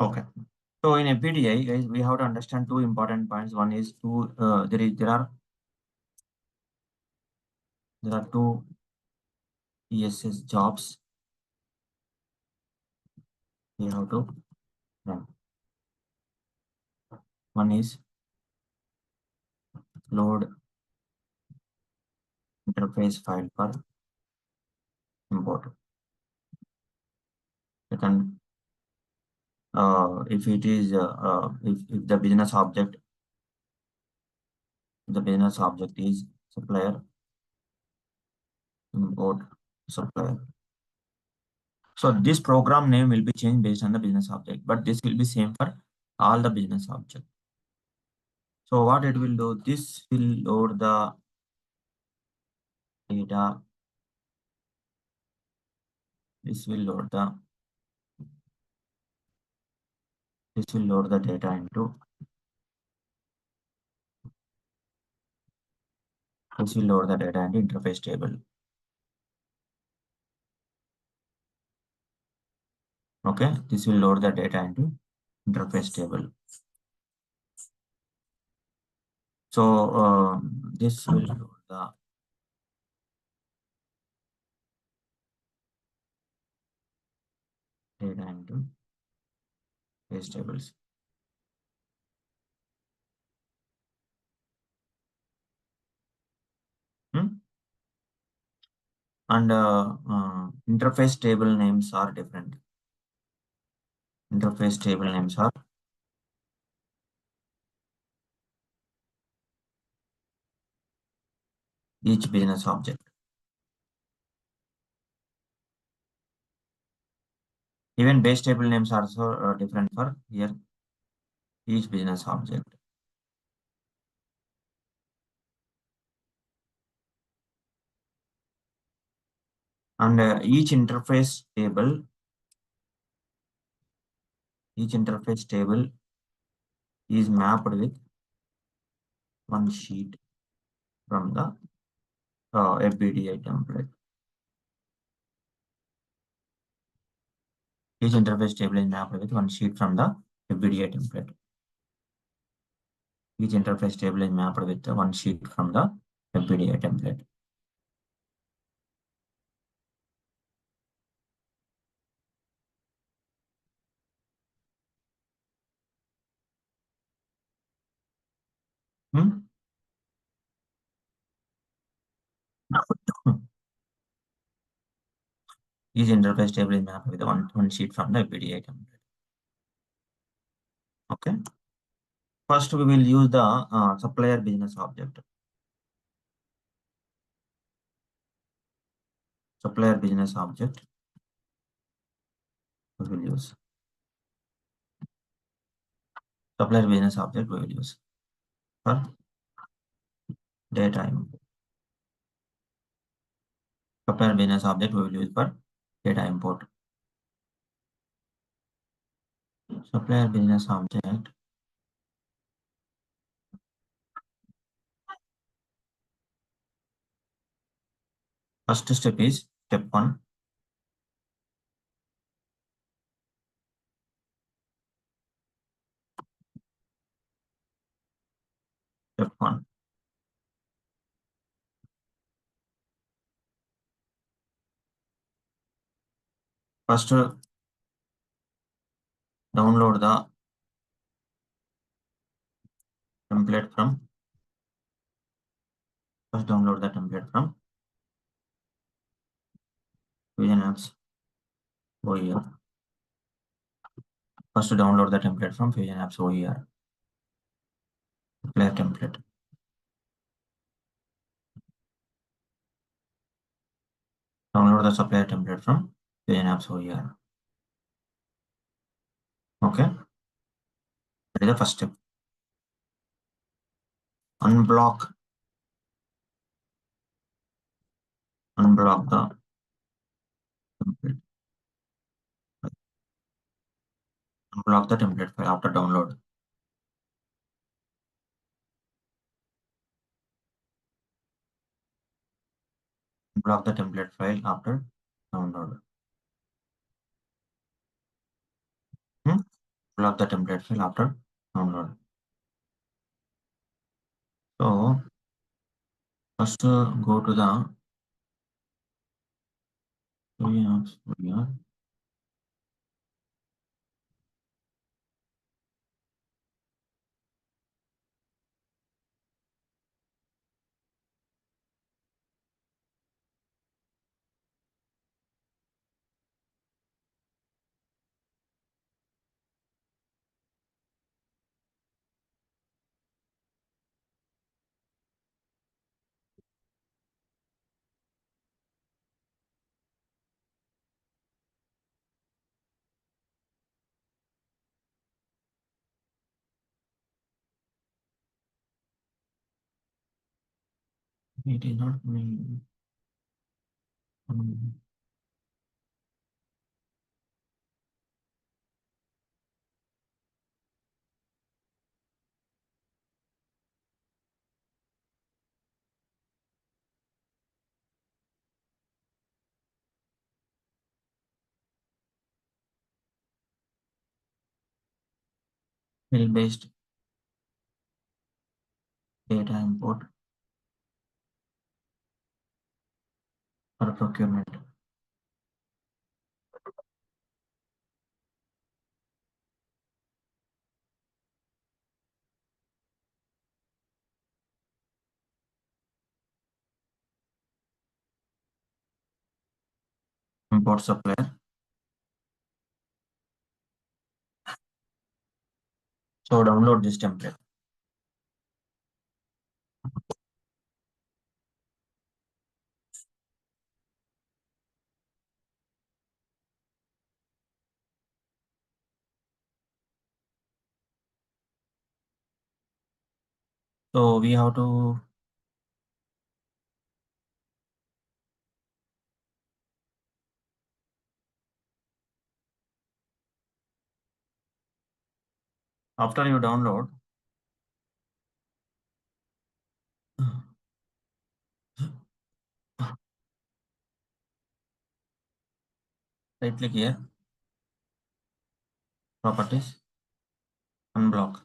Okay. So in FBDI, guys, we have to understand two important points. One is there are two ESS jobs we have to run. One is load interface file for import. Second, if it is if the business object is supplier, import supplier. So this program name will be changed based on the business object, but this will be same for all the business object. So what it will do, this will load the data. This will load the data into interface table. Okay, this will load the data into interface table. So this will load the data into base tables. And interface table names are different. Interface table names are each business object. Even base table names are also different for here each business object. And each interface table is mapped with one sheet from the FBDI template. Each interface table is mapped with one sheet from the FBDI template. Each interface table is mapped with one sheet from the FBDI template. Each interface table is mapped with one sheet from the FBDI template. Okay. First, we will use the supplier business object. Supplier business object. We will use supplier business object. We will use for data input. Supplier business object we will use for data import. Supplier business object. First step is step 1. Step 1. First, download the template from. Fusion Apps OER. First, download the template from Fusion Apps OER. Supplier template. Download the supplier template from Fusion Apps OER. Okay. That is the first step. Unblock the template. Unblock the template file after download. Unblock the template file after download. Block Unblock the template file after download. So first go to the apps here. It is not me. Field based data import for procurement. Import supplier. So download this template. So we have to after you download, right click here, properties, unblock.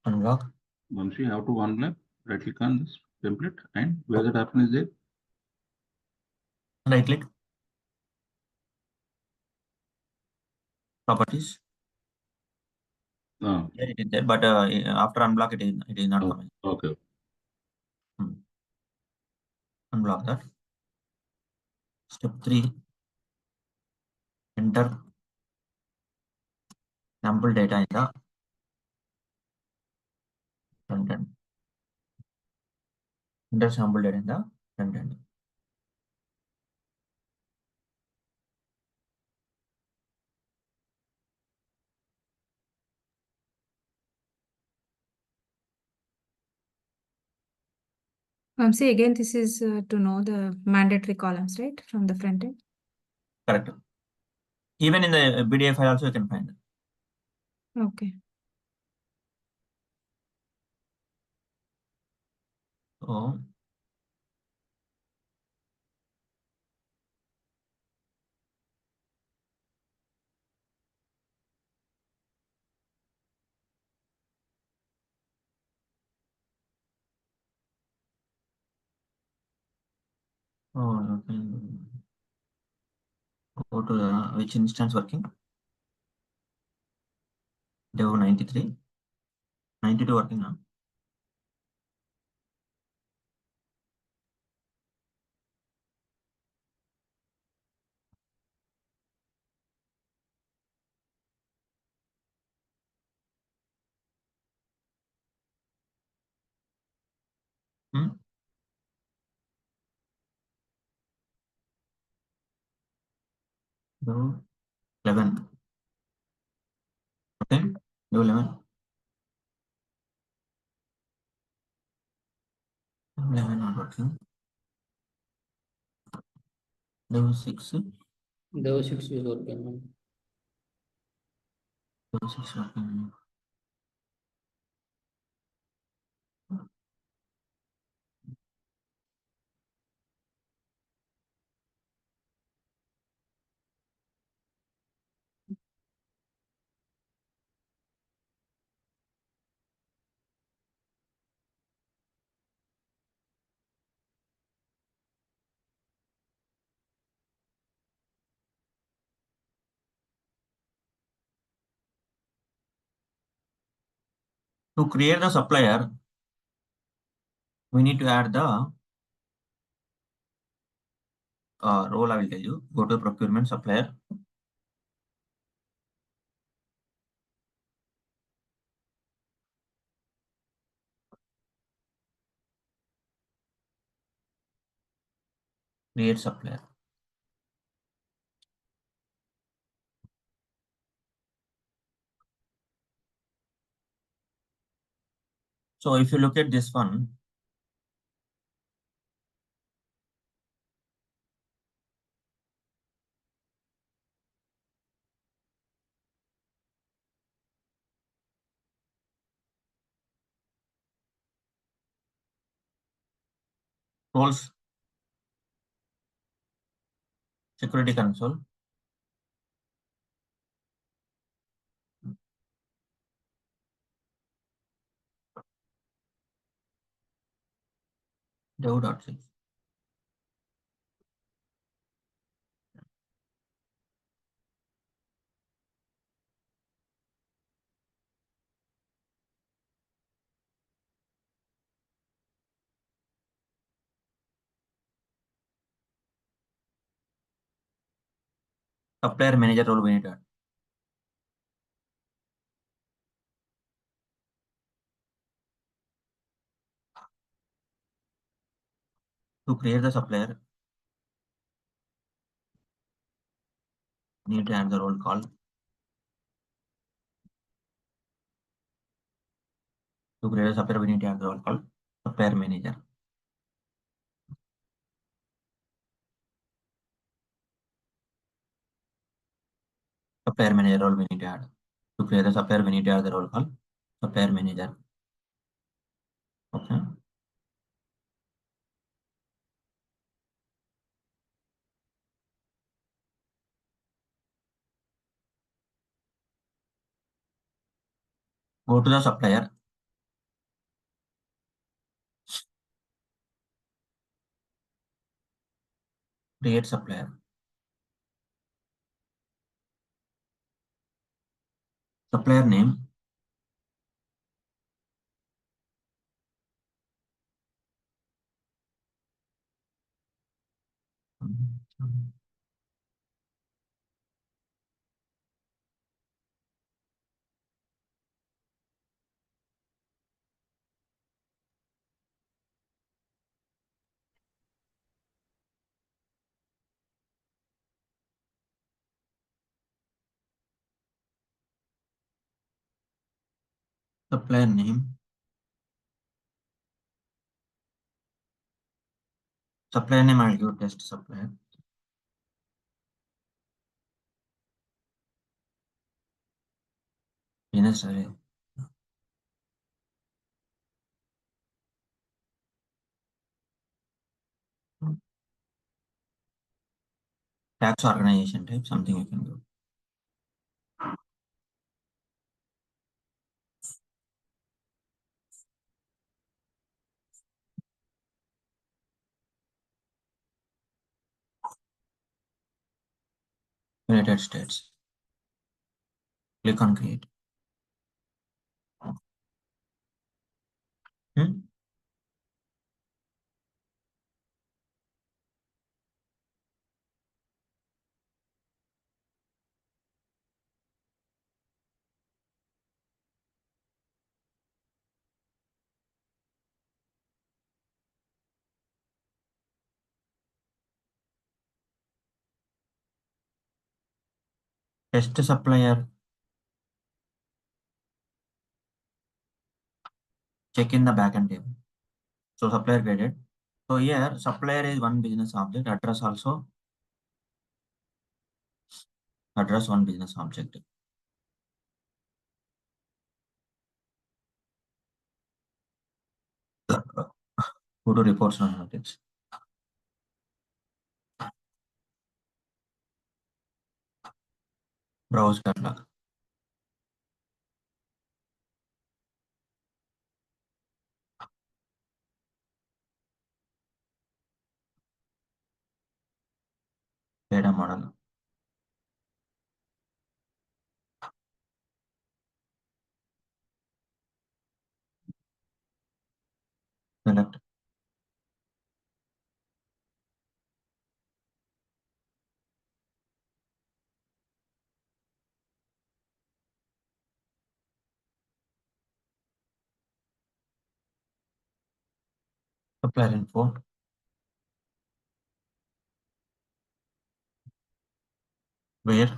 Unblock. Once you have to unblock, right click on this template and where that option is there. Right click, properties. Oh, Here it is there, but after unblock it is not coming. okay. Unblock that. Step 3, enter sample data in the front end. Enter sample data in the front end. Say again, this is to know the mandatory columns, right, from the front end? Correct. Even in the FBDI file also you can find. Okay. So you can go to the which instance working. Dev 93, 92 working now. Dev 11. Okay, Dev 11. 11 not working. Dev 6. Those 6 is working. Dev 6 working. To create the supplier, we need to add the role. I will tell you. Go to procurement supplier. Create supplier. So if you look at this one, roles, security console, dev.c. Supplier manager role we need to add. To create the supplier, need to add the role called. To create a supplier, we need to add the role called supplier manager. Supplier manager role we need to add. To create the supplier, we need to add the role called supplier manager. Okay. Go to the supplier. Create supplier. Supplier name. Supplier name. Supplier name, I'll give test supplier. Business array. Tax organization type, something you can do. United States. Click on create. Test supplier. Check in the backend table. So supplier graded. So here supplier is one business object, address also address one business object. Go to reports and analytics. Browse catalog. Data model. Select. Supplier info. Where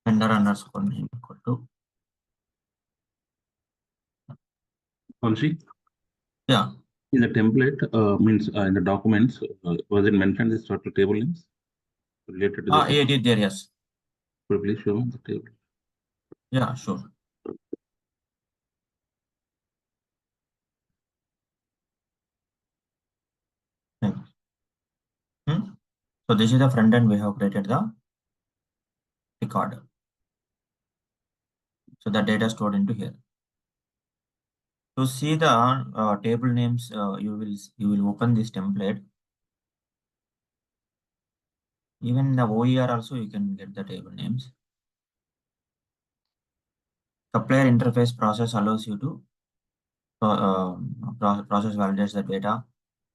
vendor underscore name equal to. Onsi, Yeah. in the template, means in the documents, was it mentioned this total table names related to the It is there. Yes. Could you please show the table? Yeah. Sure. Thanks. So this is the front end we have created the record. So the data stored into here. To see the table names, you will open this template. Even in the OER also you can get the table names. Supplier interface process allows you to process validates the data.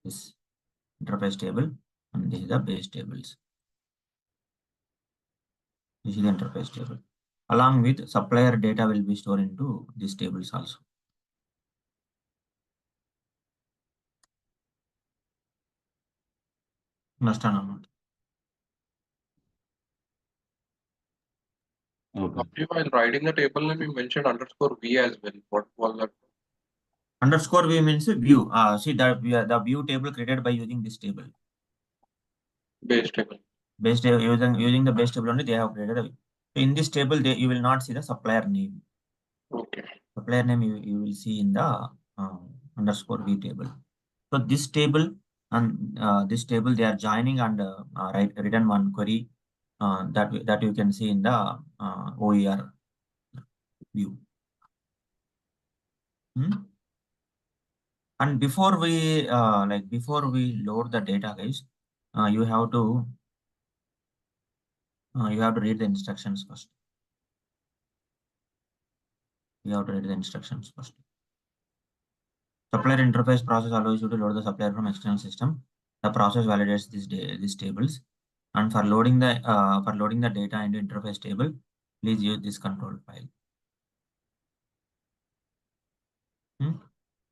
This interface table and this is the base tables. This is the interface table. Along with supplier data will be stored into these tables also. Understand or not? Okay. While writing the table name, you mentioned underscore V as well. What was that? Underscore v means view. See that the view table created by using this table. Base table. Base table using the base table only they have created a view. So in this table you will not see the supplier name. Okay. Supplier name you will see in the underscore v table. So this table and this table they are joining and written one query that you can see in the OER view. And before we load the data, guys, you have to read the instructions first. You have to read the instructions first. Supplier interface process allows you to load the supplier from external system. The process validates these tables, and for loading the data into interface table, please use this control file.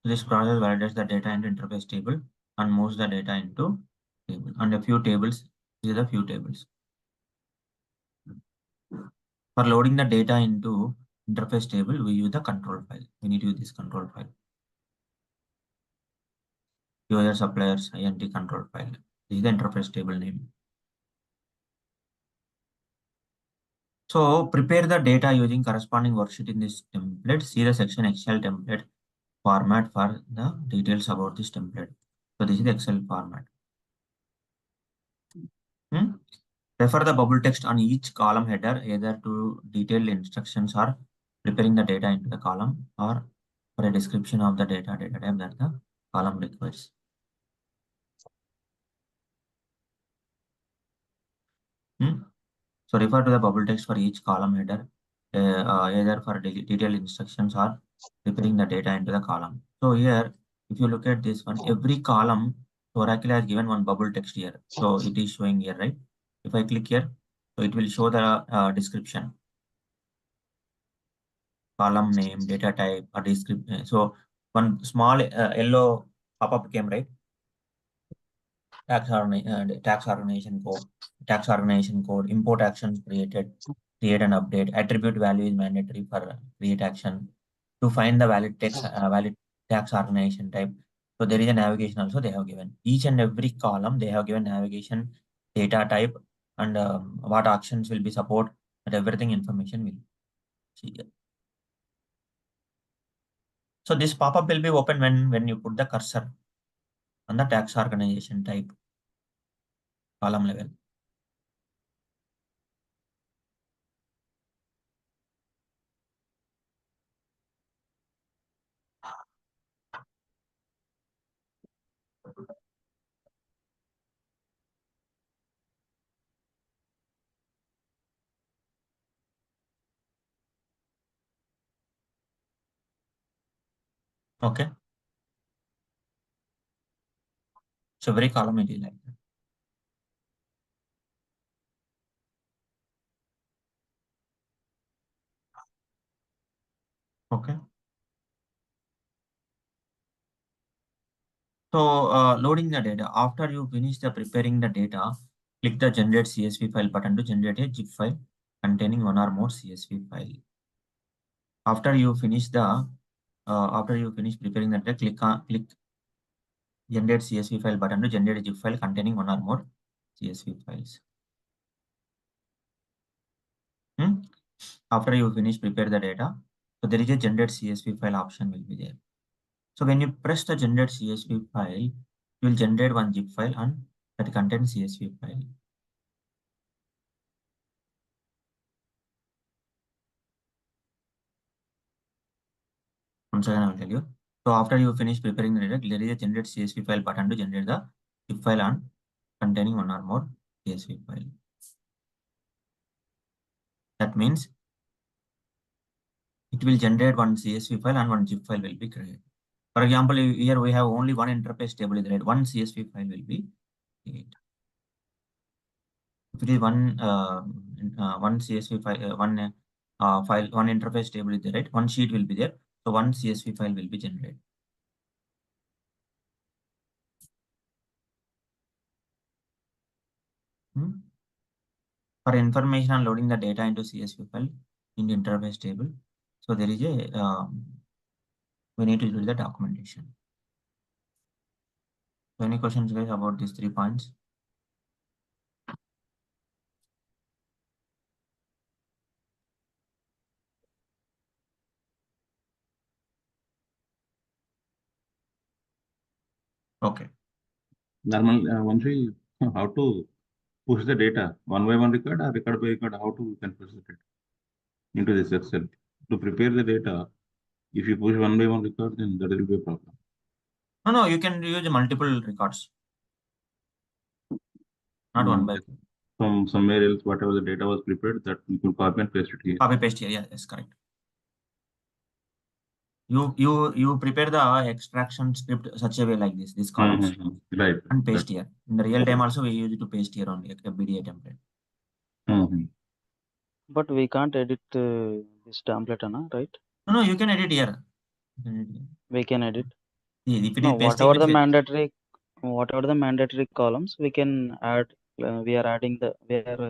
This process validates the data into interface table and moves the data into table. And a few tables. These are the few tables. For loading the data into interface table, we use the control file. We need to use this control file. User suppliers int control file. This is the interface table name. So prepare the data using corresponding worksheet in this template. See the section Excel template format for the details about this template. So this is the Excel format. Refer the bubble text on each column header either to detailed instructions or preparing the data into the column or for a description of the data type that the column requires. So refer to the bubble text for each column header either for detailed instructions or preparing the data into the column. So here, if you look at this one, every column, Oracle has given one bubble text here. So it is showing here, right? If I click here, so it will show the description. Column name, data type, or description. So one small yellow pop-up came, right? Tax organization code, import actions created, create and update, attribute value is mandatory for create action. To find the valid tax organization type. So there is a navigation also they have given. Each and every column they have given navigation, data type, and what actions will be support, and everything information will see here. So this pop-up will be open when you put the cursor on the tax organization type column level. Okay. So every column it is like that. Okay. So loading the data. After you finish the preparing the data, click the generate CSV file button to generate a zip file containing one or more CSV file. After you finish preparing the data, click generate CSV file button to generate a zip file containing one or more CSV files. After you finish prepare the data, so there is a generate CSV file option will be there. So when you press the generate CSV file, you will generate one zip file and that contains CSV file. Once again, I will tell you. So after you finish preparing the data, there is a generate CSV file button to generate the zip file and containing one or more CSV file. That means it will generate one CSV file and one zip file will be created. For example, here we have only one interface table is right. One CSV file will be created. If it is one CSV file, one interface table is there, right? One sheet will be there. So one CSV file will be generated. For information on loading the data into CSV file in the interface table. So there is a, we need to do the documentation. So any questions guys about these 3 points? Okay. Normal, once we how to push the data one by one record or record by record, how to can push the data into this Excel to prepare the data. If you push one by one record, then that will be a problem. No, you can use multiple records. Not one by one. From somewhere else, whatever the data was prepared, that you can copy and paste it here. Copy paste here, yeah, that's correct. You prepare the extraction script such a way like this, these columns, Right, and paste here. In the real time also we use it to paste here only, like FBDI template. But we can't edit this template, right? No, you can edit here. We can edit. See, if it No, is pasting whatever the with mandatory columns, we can add. We are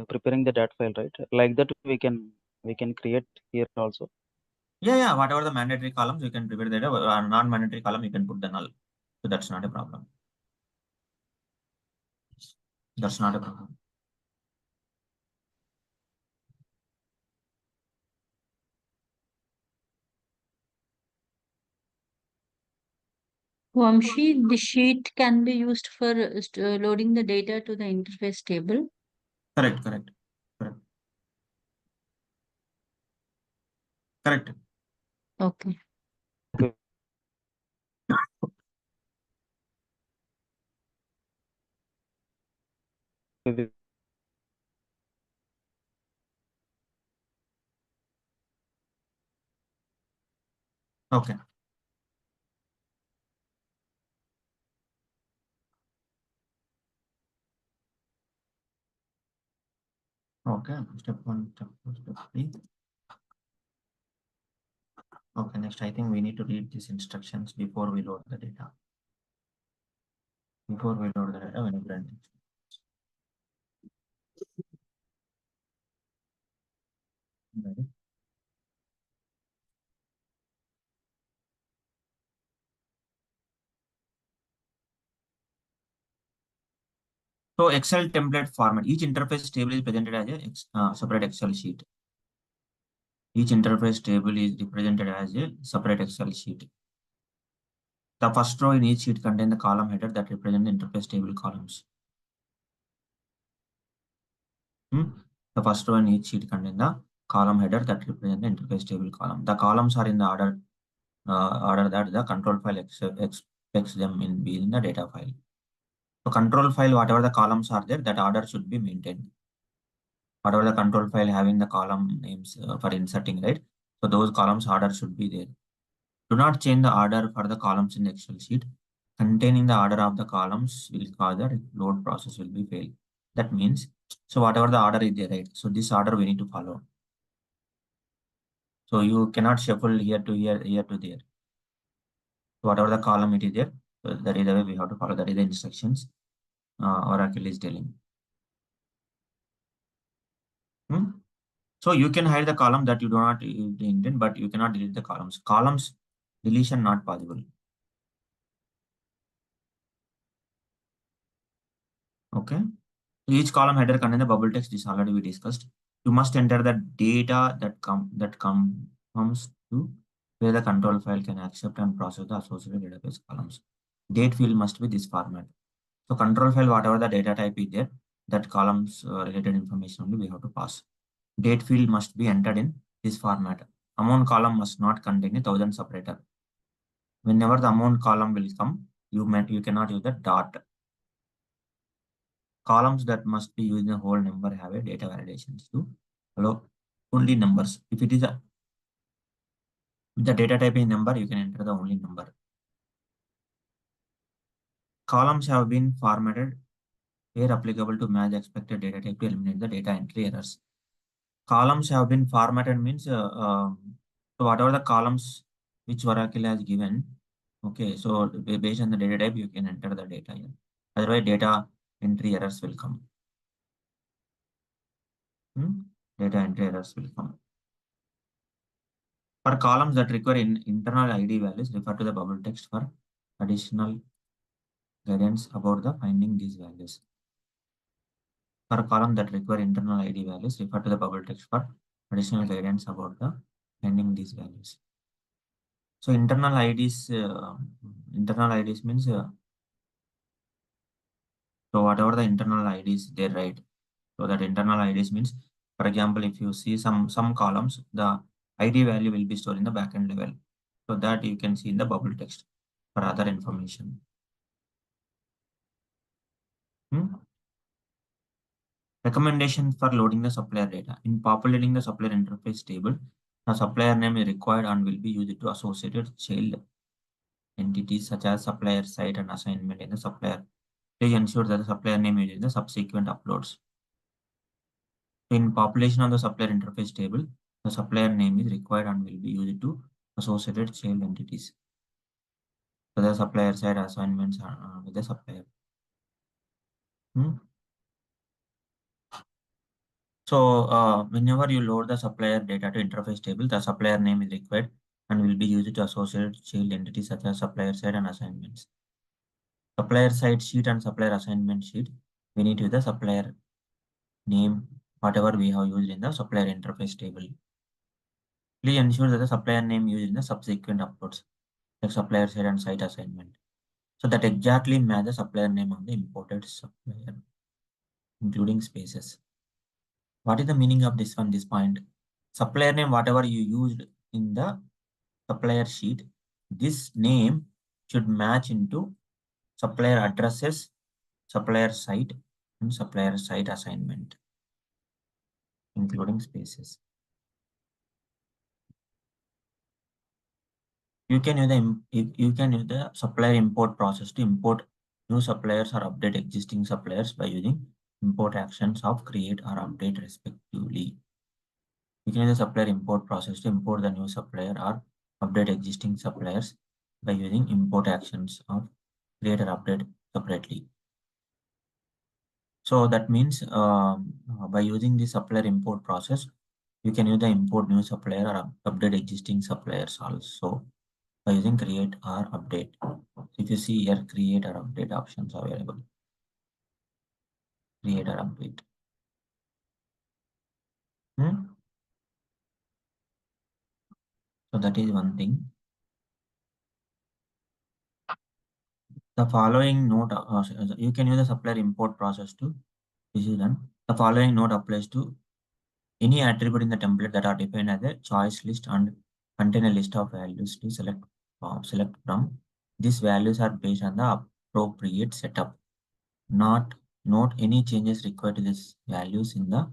preparing the data file, right? Like that, we can create here also. Yeah, whatever the mandatory columns you can prepare the data, non-mandatory column you can put the null. So that's not a problem. That's not a problem. Vamshi, the sheet can be used for loading the data to the interface table. Correct. Okay. Okay. Okay, step 1, step 2, step 3. Okay, next I think we need to read these instructions before we load the data. Before we load the data, we need to run it. Ready? So Excel template format. Each interface table is presented as a separate Excel sheet. Each interface table is represented as a separate Excel sheet. The first row in each sheet contains the column header that represent the interface table columns. The first row in each sheet contains the column header that represent the interface table column. The columns are in the order that the control file expects them in be in the data file. So control file, whatever the columns are there, that order should be maintained. Whatever the control file having the column names for inserting, right? So those columns order should be there. Do not change the order for the columns in the Excel sheet. Containing the order of the columns will cause the load process will be failed. That means, so whatever the order is there, right? So this order we need to follow. So you cannot shuffle here to here, here to there. So whatever the column it is there, so that is the way we have to follow. That is the instructions Oracle is telling. So you can hide the column that you do not intend, but you cannot delete the columns. Columns deletion not possible. Okay. Each column header contains the bubble text. This already we discussed. You must enter the data that comes to where the control file can accept and process the associated database columns. Date field must be this format. So control file, whatever the data type is there, that columns related information only we have to pass. Date field must be entered in this format. Amount column must not contain a 1000 separator. Whenever the amount column will come, you cannot use the dot. Columns that must be used in a whole number have a data validations to allow only numbers. If it is the data type is number, you can enter the only number. Columns have been formatted where applicable to match expected data type to eliminate the data entry errors. Columns have been formatted means so whatever the columns which Oracle has given, okay, so based on the data type, you can enter the data here. Otherwise, data entry errors will come. Data entry errors will come. For columns that require internal ID values, refer to the bubble text for additional guidance about the finding these values. For column that require internal ID values, refer to the bubble text for additional guidance about the finding these values. So internal IDs means so whatever the internal IDs they write. So that internal IDs means, for example, if you see some columns, the ID value will be stored in the backend level. So that you can see in the bubble text for other information. Recommendation for loading the supplier data. In populating the supplier interface table, the supplier name is required and will be used to associated child entities such as supplier site and assignment in the supplier. Please ensure that the supplier name is in the subsequent uploads. In population of the supplier interface table, the supplier name is required and will be used to associated child entities. So the supplier side assignments with the supplier. So whenever you load the supplier data to interface table, the supplier name is required and will be used to associate child entities such as supplier side and assignments. Supplier side sheet and supplier assignment sheet, we need to use the supplier name, whatever we have used in the supplier interface table. Please ensure that the supplier name used in the subsequent uploads, like supplier side and site assignment. So that exactly match the supplier name of the imported supplier, including spaces. What is the meaning of this one, this point? Supplier name, whatever you used in the supplier sheet, this name should match into supplier addresses, supplier site, and supplier site assignment, including spaces. You can use the supplier import process to import new suppliers or update existing suppliers by using import actions of create or update respectively. You can use the supplier import process to import the new supplier or update existing suppliers by using import actions of create or update separately. So that means by using the supplier import process, you can use the import new supplier or update existing suppliers also by using create or update. So if you see here, create or update options are available. Create or update. So that is one thing. The following note, you can use the supplier import process to, this is done. The following note applies to any attribute in the template that are defined as a choice list and contain a list of values to select from. These values are based on the appropriate setup. Note any changes required to these values in the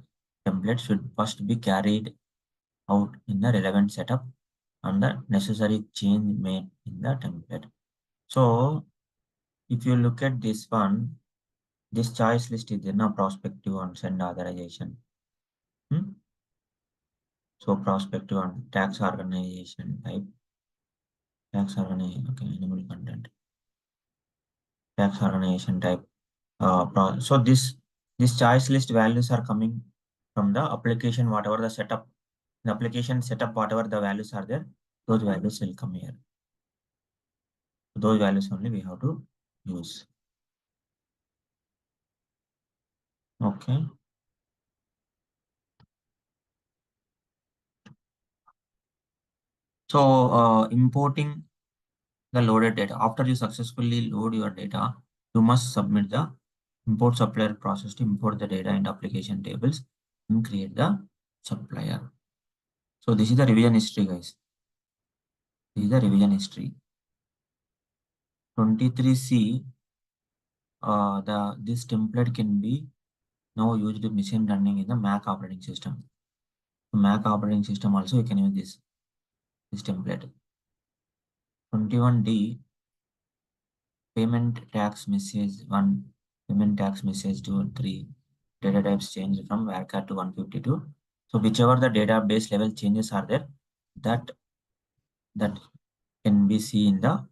template should first be carried out in the relevant setup and the necessary change made in the template. So if you look at this one, this choice list is in a prospective and send authorization. So prospective and tax organization type, tax organization, okay, animal content, tax organization type. So this choice list values are coming from the application, whatever the setup, the application setup, whatever the values are there, those values will come here. Those values only we have to use. Okay. So importing the loaded data. After you successfully load your data, you must submit the import supplier process to import the data into application tables and create the supplier. So this is the revision history, guys. This is the revision history. 23C, this template can be now used in machine learning in the Mac operating system. The Mac operating system also you can use this template. 21D, payment tax message 1, payment tax message 2 and 3. Data types change from varchar to 152. So whichever the database level changes are there, that can be seen in the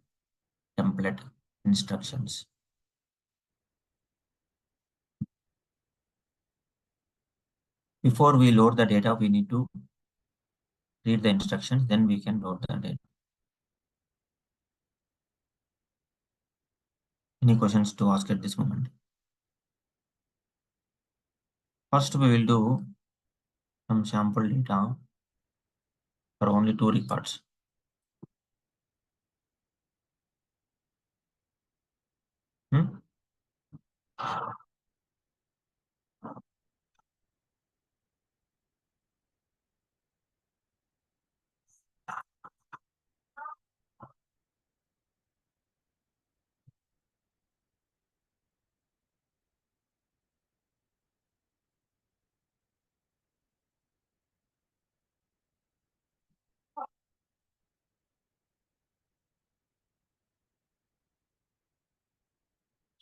template instructions. Before we load the data, we need to read the instructions, then we can load the data. Any questions to ask at this moment? First, we will do some sample data for only 2 records.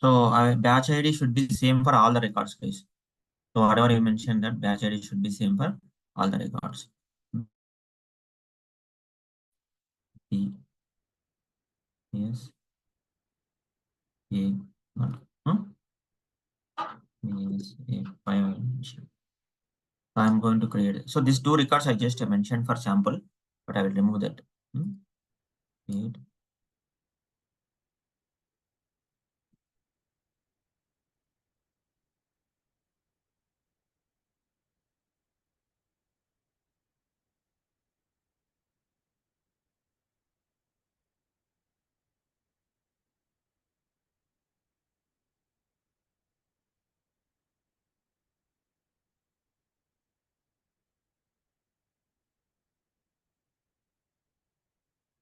So batch ID should be same for all the records, guys. So whatever you mentioned, that batch ID should be same for all the records. B, yes, A, not, yes, A, 5. I'm going to create it. So these 2 records I just mentioned for sample, but I will remove that. 8.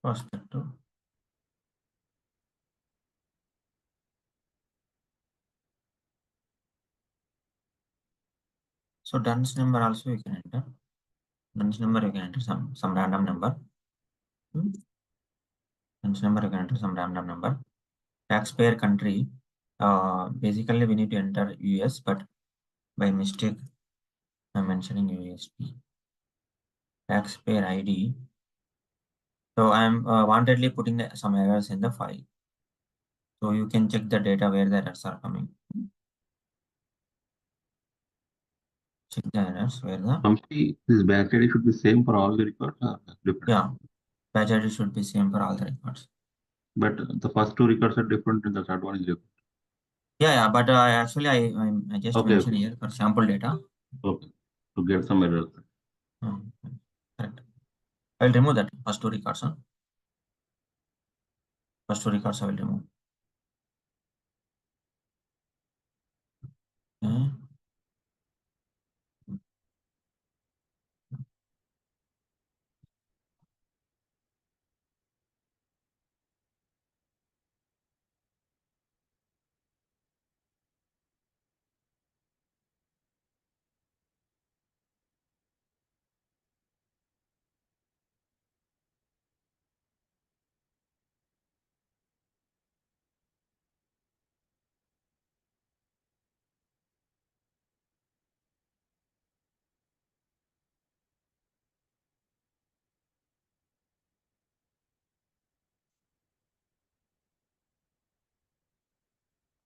Perspective. So Duns number also you can enter. Duns number you can enter some random number. Duns number you can enter some random number. Taxpayer country. Basically we need to enter US, but by mistake I'm mentioning USP. Taxpayer ID. So I'm wantedly putting some errors in the file. So you can check the data where the errors are coming. Check the errors where the This batch ID should be same for all the records or different? yeah, batch ID should be same for all the records. But the first 2 records are different and the third one is different. Yeah, but actually I just mentioned here for sample data. Okay, to get some errors. Correct. I will remove that first 2 records. First 2 records I will remove. Okay.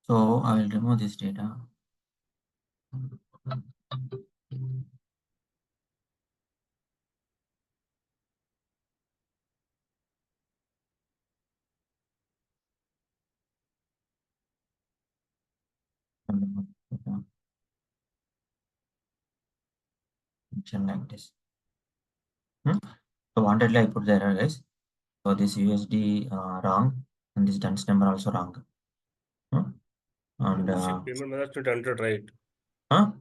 So I will remove this data. Function like this. So wantedly I put the error, guys. So this USD wrong, and this dunce number also wrong. And payment method should enter right. huh?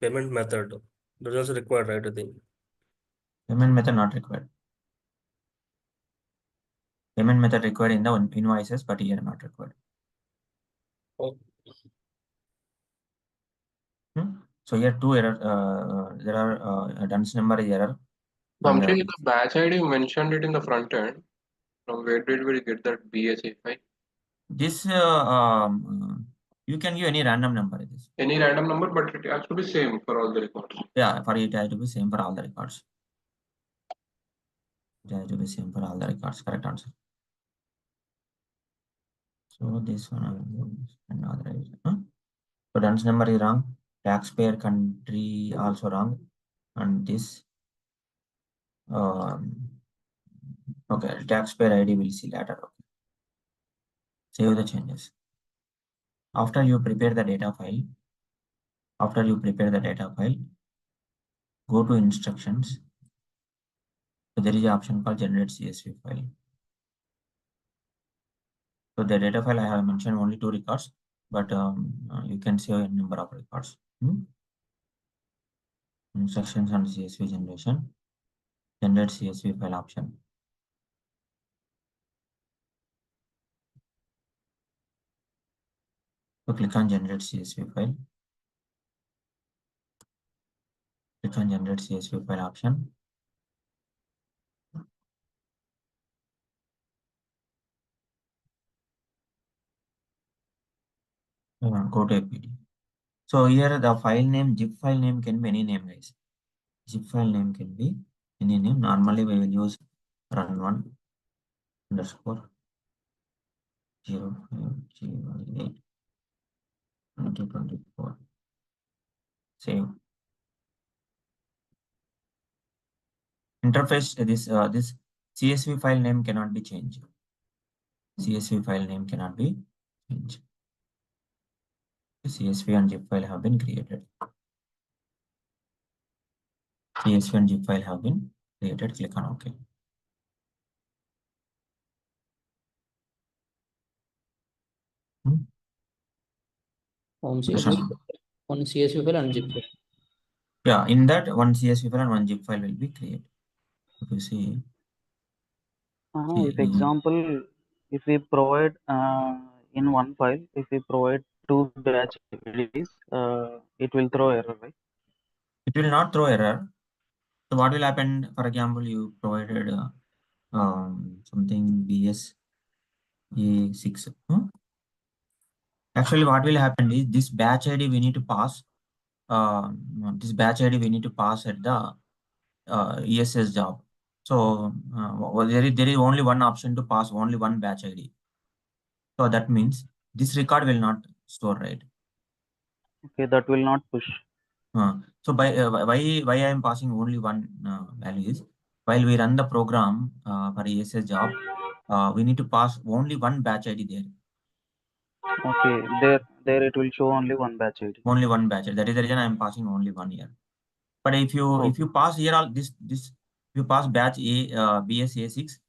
Payment method. That is also required, right? I think. Payment method not required. Payment method required in the invoices, but here not required. Oh. So here two error. There are dunce number is error. And, Vamshi, the batch ID you mentioned it in the front end. From where did we get that BSA file? this you can give any random number. This Any random number, but it has to be same for all the records. yeah, for it has to be same for all the records. It has to be same for all the records. Correct answer. So this one I will use and authorize. So dunce number is wrong. Taxpayer country also wrong, and this okay, taxpayer ID we'll see later. Okay. Save the changes. After you prepare the data file, go to instructions. So there is an option called generate CSV file. So the data file I have mentioned only 2 records, but you can save a number of records. Instructions on CSV generation, generate CSV file option. So click on generate CSV file. Click on generate CSV file option. Go to FBDI. So here the file name, zip file name can be any name, guys. Zip file name can be any name. Normally we will use run1 underscore 0508 2024. Save. Interface this CSV file name cannot be changed. CSV file name cannot be changed. CSV and zip file have been created. CSV and zip file have been created. Click on OK. One CSV file and zip file. Yeah, in that one CSV file and one zip file will be created. If you see, If example, if we provide in one file, if we provide 2 batch IDs, it will throw error, right? it will not throw error. So what will happen? For example, you provided something BSA6. Actually, what will happen is this batch ID we need to pass. This batch ID we need to pass at the ESS job. So there is only one option to pass only one batch ID. So that means this record will not store, right? Okay, that will not push. So by why I am passing only one value is while we run the program for ESS job, we need to pass only one batch ID there. Okay, there it will show only one batch ID. Only one batch. That is the reason I am passing only one here. But if you pass here all this if you pass batch A BSA6,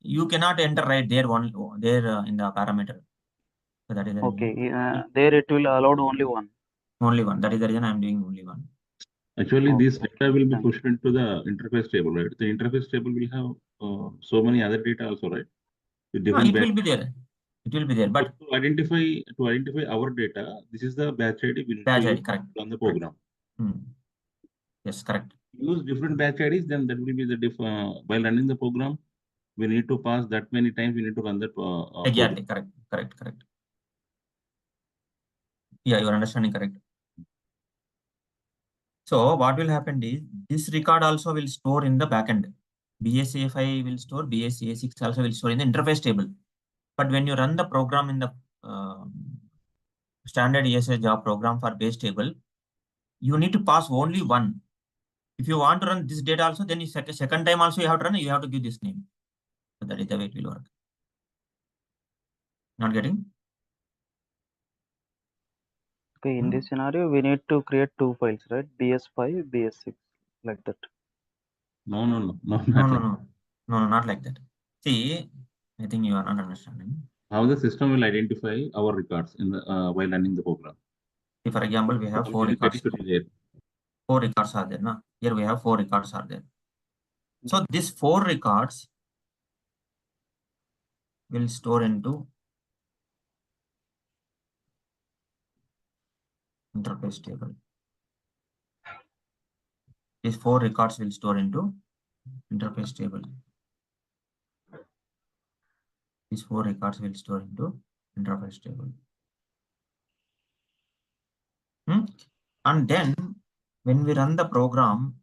you cannot enter right there in the parameter. So that is the reason. There it will allowed only one. Only one. That is the reason I am doing only one. Actually, this data will be pushed into the interface table, right? The interface table will have so many other data also, right? With different It will be there. It will be there. But to identify our data, this is the batch ID we need batch to ID, use correct. on the program. Yes, correct. Use different batch IDs, then that will be the while running the program, we need to pass that many times. We need to run that. Exactly, correct. Yeah, you are understanding correct. So what will happen is this record also will store in the backend. BSA5 will store, BSA6 also will store in the interface table. But when you run the program in the standard ESS job program for base table, you need to pass only one. If you want to run this data also, then you second time also you have to run, you have to give this name. So that is the way it will work. Not getting? Okay, in this scenario, we need to create two files, right? BS5, BS6, like that. No, No, not like that. See, I think you are not understanding. How the system will identify our records in the while running the program? See, for example, we have 4 records. There. 4 records are there. No? Here we have 4 records are there. So these 4 records will store into interface table. These 4 records will store into interface table. These 4 records will store into interface table. And then when we run the program,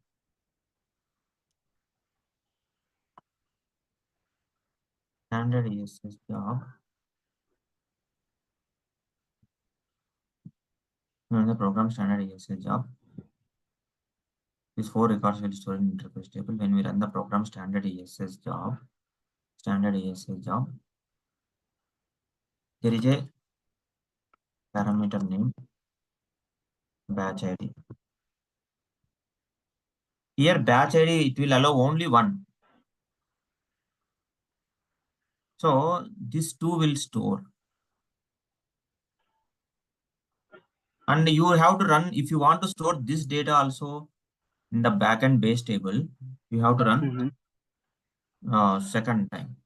standard ESS job, when the program standard ESS job, these 4 records will store in interface table. When we run the program standard ESS job, there is a parameter name batch ID. Here batch ID, it will allow only one. So this 2 will store. And you have to run, if you want to store this data also in the backend base table, you have to run second time.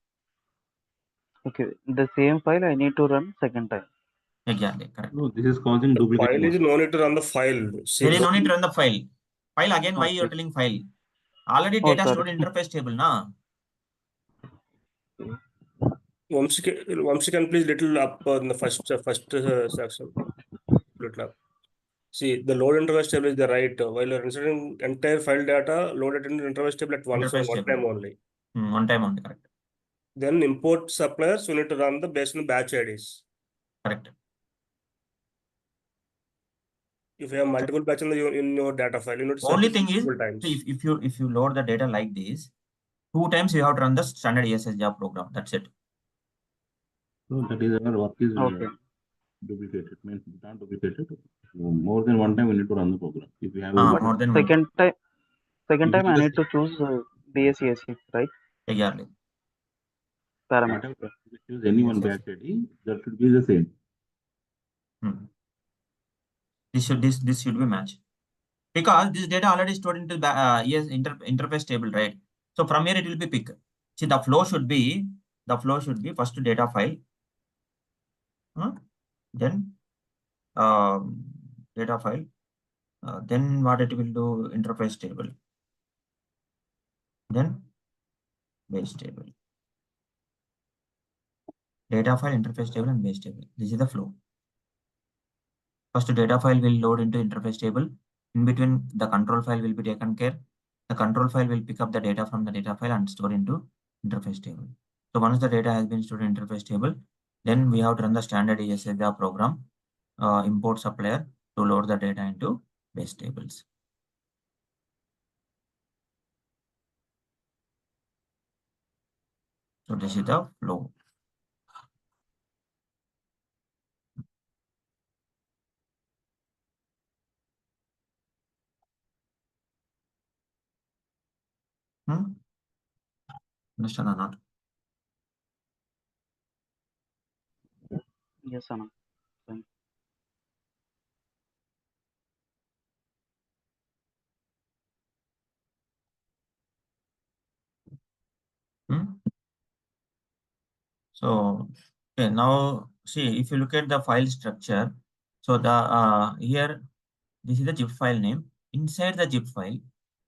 Okay, the same file I need to run second time. Exactly, correct. No, this is causing The duplicate. file is no need to run the file. There is no need to run the file. File again, why you are Okay. telling file? Already Oh, data sorry. stored in interface table, na? Once you can please little up in the first section. Little up. See, the load interface table is the right. While you're inserting entire file data, load it in interface table at once, Interface one table. time only. One time only, correct. Then import suppliers, you need to run the based on batch IDs. Correct. If you have multiple batch in your data file, you need to Only search thing is, multiple times. if you load the data like this, 2 times you have to run the standard ESS job program. That's it. So that is our work is duplicated. Means not duplicated. More than one time we need to run the program. If we have More than second one. time I need to choose BSESC, right? Exactly. Parameter. Choose any one batch ID, that should be the same. This should be matched, because this data already stored into the interface table, right? So from here it will be pick. See, the flow should be first data file, then data file, then what it will do, interface table, then base table. Data file, interface table, and base table. This is the flow. First data file will load into interface table. In between, the control file will be taken care. The control file will pick up the data from the data file and store into interface table. So once the data has been stored in interface table, then we have to run the standard ESS program, import supplier to load the data into base tables. So this is the flow. Understand or not? Yes, Anna. So okay, now see, if you look at the file structure, so the here this is the zip file name. Inside the zip file,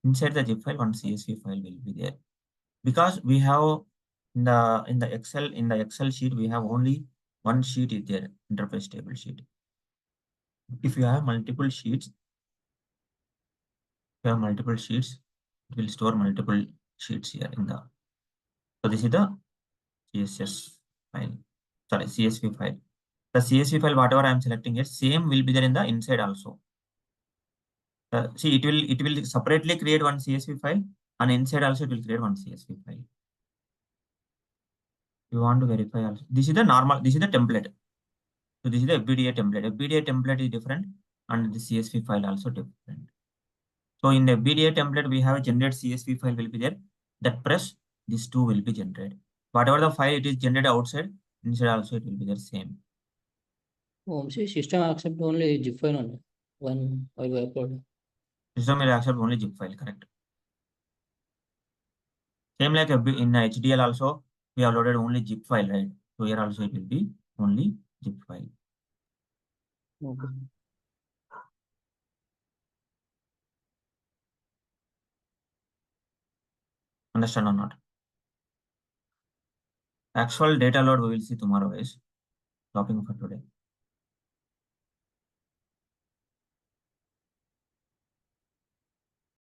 one CSV file will be there, because we have in the Excel sheet we have only one sheet is there, interface table sheet. If you have multiple sheets, it will store multiple sheets here in the. So this is the CSS file, sorry, CSV file. The CSV file, whatever I am selecting here, same will be there in the inside also. See, it will separately create one CSV file, and inside also it will create one CSV file. You want to verify also. This is the normal, this is the template. So this is the FBDI template. FBDI template is different, and the CSV file also different. So in the FBDI template, we have a generate CSV file will be there. That press, these two will be generated. Whatever the file it is generated outside, inside also it will be the same. OMC system accept only zip file only when I will upload. System will accept only zip file, correct? Same like in HDL also, we have loaded only zip file, right? So here also it will be only zip file. Okay. Understand or not? Actual data load we will see tomorrow is stopping for today.